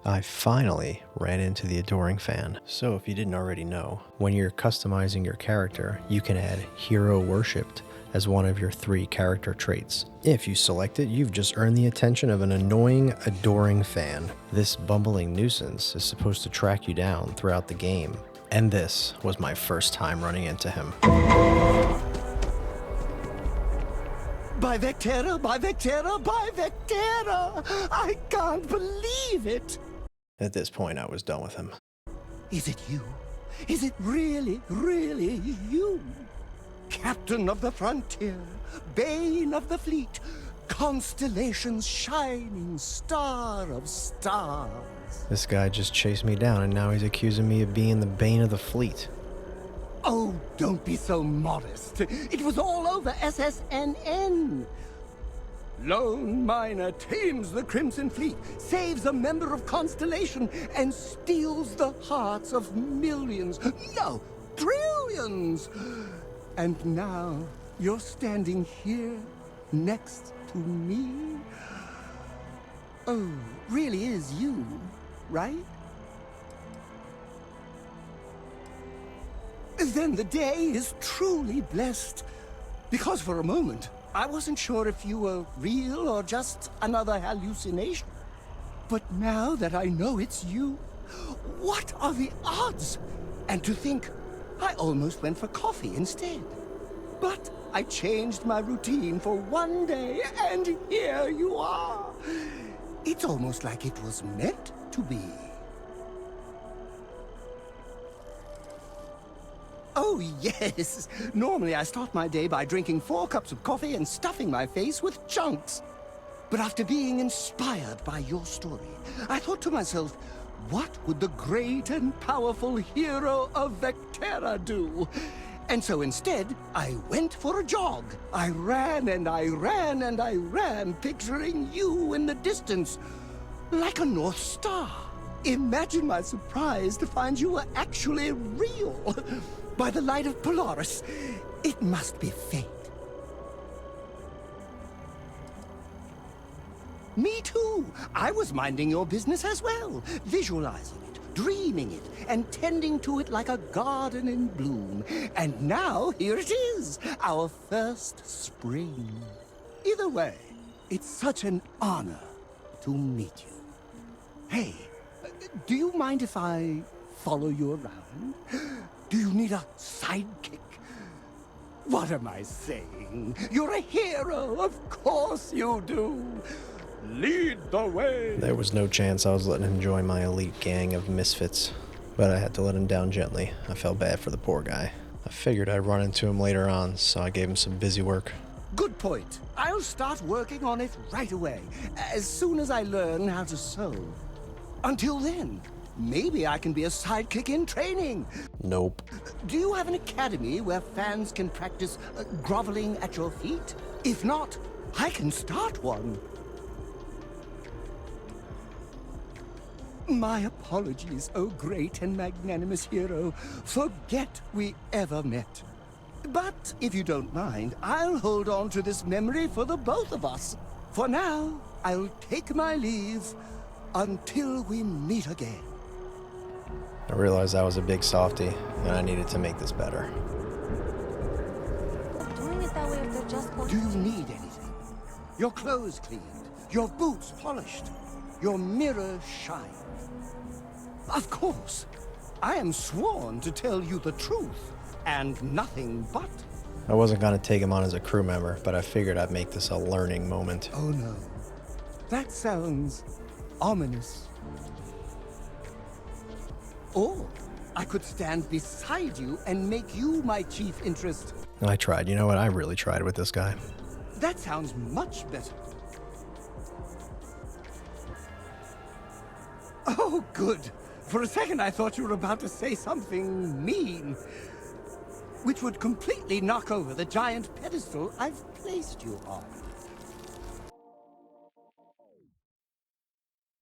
I finally ran into the adoring fan. So if you didn't already know, when you're customizing your character, you can add hero worshipped as one of your 3 character traits. If you select it, you've just earned the attention of an annoying, adoring fan. This bumbling nuisance is supposed to track you down throughout the game. And this was my first time running into him. By Vectera, by Vectera, by Vectera! I can't believe it! At this point, I was done with him. Is it you? Is it really, really you? Captain of the frontier, bane of the fleet, constellation's shining star of stars. This guy just chased me down and now he's accusing me of being the bane of the fleet. Oh, don't be so modest. It was all over SSNN. Lone miner tames the Crimson Fleet, saves a member of Constellation, and steals the hearts of millions, no, trillions. And now you're standing here next to me. Oh, really is you, right? Then the day is truly blessed. Because for a moment, I wasn't sure if you were real or just another hallucination. But now that I know it's you, what are the odds? And to think, I almost went for coffee instead. But I changed my routine for one day, and here you are. It's almost like it was meant to be. Oh, yes. Normally I start my day by drinking 4 cups of coffee and stuffing my face with chunks. But after being inspired by your story, I thought to myself, what would the great and powerful hero of Vectera do? And so instead, I went for a jog. I ran and I ran and I ran, picturing you in the distance, like a North Star. Imagine my surprise to find you were actually real. By the light of Polaris, it must be fate. Me too. I was minding your business as well, visualizing it, dreaming it, and tending to it like a garden in bloom. And now, here it is, our first spring. Either way, it's such an honor to meet you. Hey, do you mind if I follow you around? Do you need a sidekick? What am I saying? You're a hero, of course you do. Lead the way. There was no chance I was letting him join my elite gang of misfits, but I had to let him down gently. I felt bad for the poor guy. I figured I'd run into him later on, so I gave him some busy work. Good point. I'll start working on it right away, as soon as I learn how to sew. Until then, maybe I can be a sidekick in training. Nope. Do you have an academy where fans can practice groveling at your feet? If not, I can start one. My apologies, oh great and magnanimous hero. Forget we ever met. But if you don't mind, I'll hold on to this memory for the both of us. For now, I'll take my leave until we meet again. I realized I was a big softie, and I needed to make this better. Do you need anything? Your clothes cleaned, your boots polished, your mirror shined. Of course, I am sworn to tell you the truth, and nothing but. I wasn't going to take him on as a crew member, but I figured I'd make this a learning moment. Oh no, that sounds ominous. Or I could stand beside you and make you my chief interest. I tried. You know what? I really tried with this guy. That sounds much better. Oh, good. For a second, I thought you were about to say something mean, which would completely knock over the giant pedestal I've placed you on.